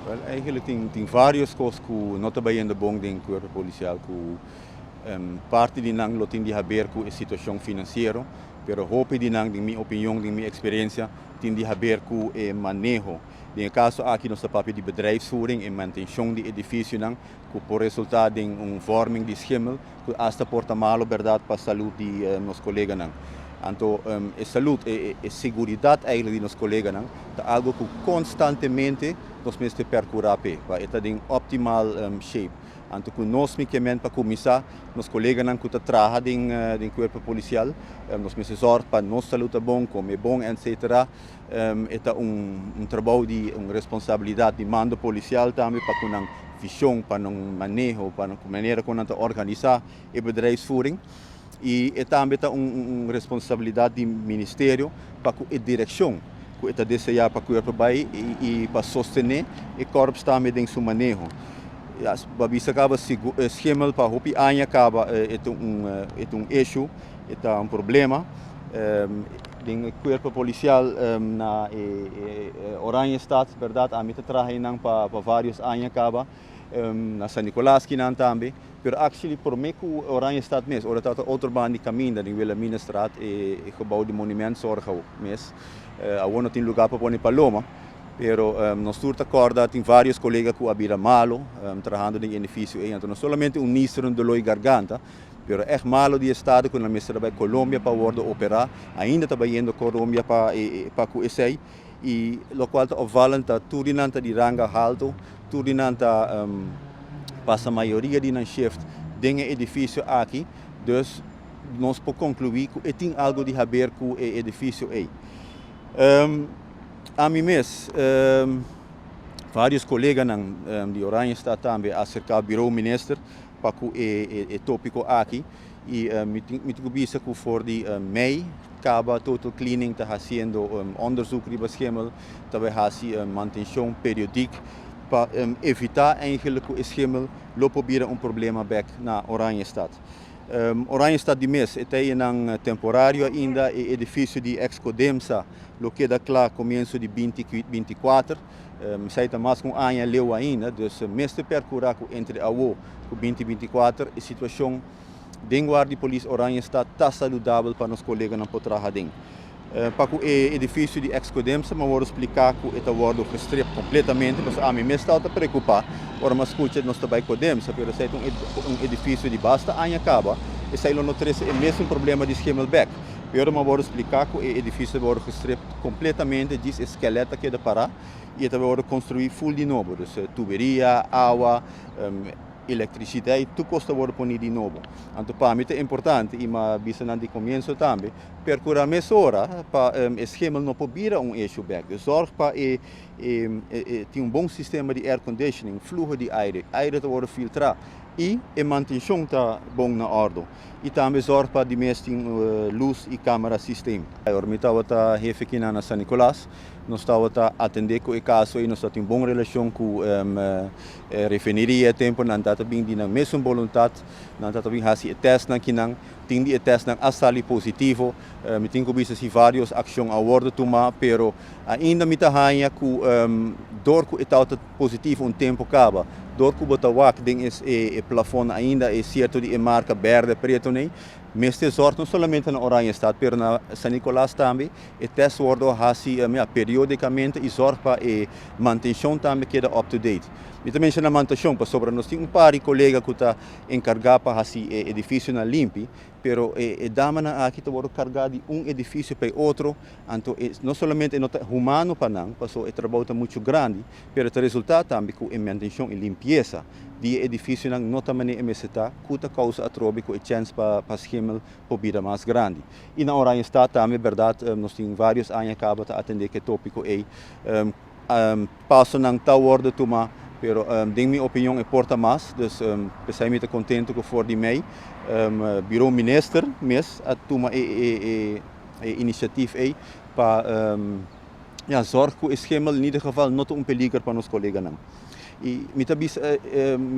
Well, eigenlijk tem várias coisas que não trabalham de bom dentro do corpo policial, que parte de nang lotin de haver com a situação financeira, pero hope de nang, de minha opinião, de minha experiência, tem de haver com o manejo. No caso aqui nosso papel de bedrijfsvoering e manutenção de edifício nang, que por resultado de vorming de schimmel, que hasta porta malo verdade para a saúde de nossos colegas nang. Então, a saúde e a segurança eigenlijk de nossos colegas nang, é algo que constantemente nós temos que procurar para estar em optimal shape. Então, que nós mesmo para começar, nossos colegas não que trabalham em corpo policial, nós temos sorte para nossa saúde bom, comer bom, etc. É trabalho de responsabilidade de mando policial também para que visão, para manejo, para a maneira como organizar a bedrijfsvoering. E também uma responsabilidade do Ministério para a direção, que está desejar para o corpo e para sostener o corpo também em seu manejo. Babisa acaba schimmel para hopi anya acaba é issue, é problema. O corpo policial na Oranje Stad, verdade, a mim trabalha para vários anos acaba na San Nicolás que não também, pero actually por mim que Oranje Stad mesmo, ora tá outro band de caminho da Vila Minas Straat e gebouw de monument zorga mesmo, a não tem lugar para pôr paloma. Pero nós estamos acorda tem vários colegas que habitam malo, trabalhando em edifício, então não somente ministro de dolor e garganta, pero é malo de estado quando a mestra vai Colômbia para operar, ainda está indo Colômbia para o ESEI, e o qual está valenta tudo nanta de ranga alto, tudo nanta passa a maioria de shift dentro do edifício aqui, dus nós podemos concluir que tem algo de haver com o edifício aí. A mim mesmo, vários colegas de Oranje Stad também acerca do bureau minister para o tópico aqui e me convisa que for de mei acaba total cleaning está fazendo onderzoek riba schimmel, também fazendo manutenção periódica para evitar eigenlijk que o schimmel probeer problema back na Oranje Stad. Oranje Stad de mês tem temporário ainda o edifício de ex-Codemsa, lo queda claro começo de 2024, sai mais com ano leu ainda, dus mês de percurar entre a o 2024 a situação de guarda de polícia Oranje Stad está saudável para os colegas não poder trabalhar. Para o edifício de ex-Codemsa, mas vou explicar que está sendo restrito completamente, mas a mim me está a preocupar. Ora, mas escuta, nós estamos em Codemsa, mas é edifício de basta ano acaba, e sai não traz o mesmo problema de Schimmelbeck. Eu vou explicar que o edifício vai ser restrito completamente, diz esqueleto que é de parar, e está vai construir full de novo, tuberia, água, eletricidade, tudo custa por pôr de novo. Então, para mim é importante, e uma visão de começo também, percorrer mais hora para o esquema não poder issue back. Zorg para ter bom sistema de air conditioning, fluxo de aire está filtrar e a manutenção está bom na ordem. E também zorg para de mais luz e câmera sistema. Eu me estava aqui na San Nicolás, nós estamos a atender com o caso e nós temos boa relação com a refineria, tempo não está bem de mesma vontade, não está bem fazer teste aqui não, tem de teste não assali positivo, me tem que ver se várias ações a bordo tomar, pero ainda me está ganha que dor que está positivo tempo acaba, dor que bota wak ding o plafond ainda é certo de marca verde preto nem. Mas tem sorte não somente na Oranje Stad, mas na San Nicolás também, e teste wordo hasi periodicamente e zorg para a manutenção também que é up-to-date. E também na manutenção, para sobre nós tem par de colegas que está encarregado para hasi edifício na limpi, pero dama na aqui está carregar de edifício para outro, então não somente é humano para não, passou é trabalho muito grande, pero o resultado também com a manutenção e limpeza de edifício não também é meseta, que causa atróbico e chance para schimmel por vida mais grande. E na Oranje Stad também, verdade, nós temos vários anos acaba de atender que tópico é passo não está ordem tomar, pero em minha opinião importa mais, dus pensei muito contente que for de mei, bureau minister mes a tomar iniciativa aí para zorg que o schimmel in ieder geval não peligro para os colegas não. E me também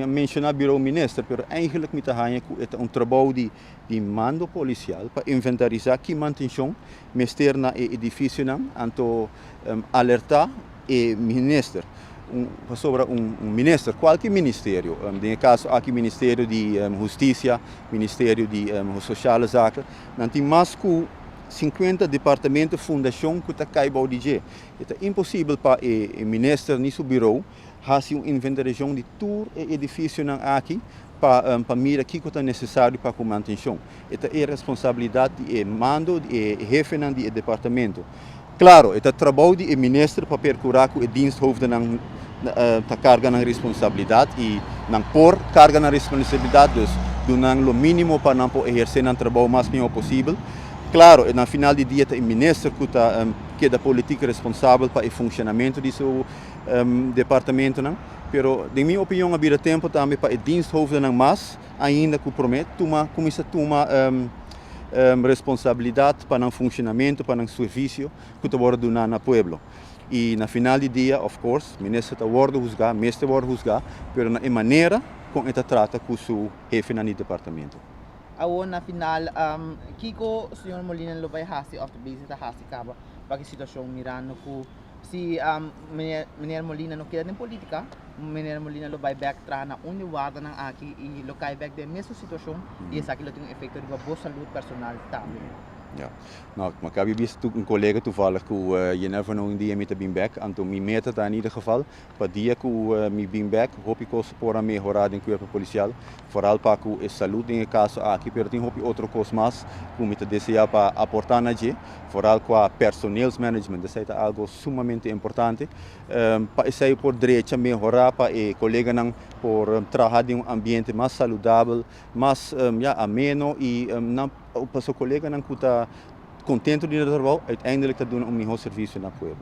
mencionar bureau minister, pero eigenlijk me tahanha que trabalho de mando policial para inventarizar que manutenção mester na edifício não, anto alertar e minister. sobre ministro, qualquer ministério, no caso aqui Ministério de Justiça, Ministério de Sociais Zaken, não tem mais que 50 departamentos fundação que está caindo de é impossível para o ministro nesse bureau fazer uma inventariação de todo o edifício aqui para mirar o que é necessário para a manutenção. Esta é a responsabilidade do mando e chefe do departamento. Claro, é o trabalho do ministro para percurar que o diensthoofd ta carga na responsabilidade e não por carga na responsabilidade, dus do o mínimo para não exercer o trabalho o mais possível. Claro, no final do dia, o ministro que é da política responsável para o funcionamento do seu departamento, mas, na minha opinião, havia tempo também para o diensthoofd mais, ainda que promete, começa a tomar responsabilidade para o funcionamento, para o serviço que está sendo dado no povo. E no final do dia, of course, o ministro está sendo juzgado, o mestre está sendo juzgado, mas na maneira como ele trata com o seu chefe no departamento. Awo na final, Kiko, Sr. Molina lo vai hasi of the base ta hasi kaba bagi sitwasyon mirano ko si Mr. Molina no kaya din politika, Mr. Molina lo vai backtrack na uniwada ng aki i lo kay back din mesmo sitwasyon e sa kilo ting epekto di ba bo saúde personal também. Ja, nou, maar ik heb visto een collega toevallig que je never know een dia met de beanbag, anto mi meta daar in ieder geval, para dia que mi beanbag, hoop ik ook para melhorar em corpo policial, vooral para que a saúde em caso aqui, pero tem hoop outro coisa mais, que me deseja para aportar na gente, vooral com a personeels management, isso é algo sumamente importante, para isso aí por direito melhorar para o colega não por trabalhar em ambiente mais saudável, mais ameno e não para o seu colega não está contente de trabalhar, uiteindelijk te doen melhor serviço na povo.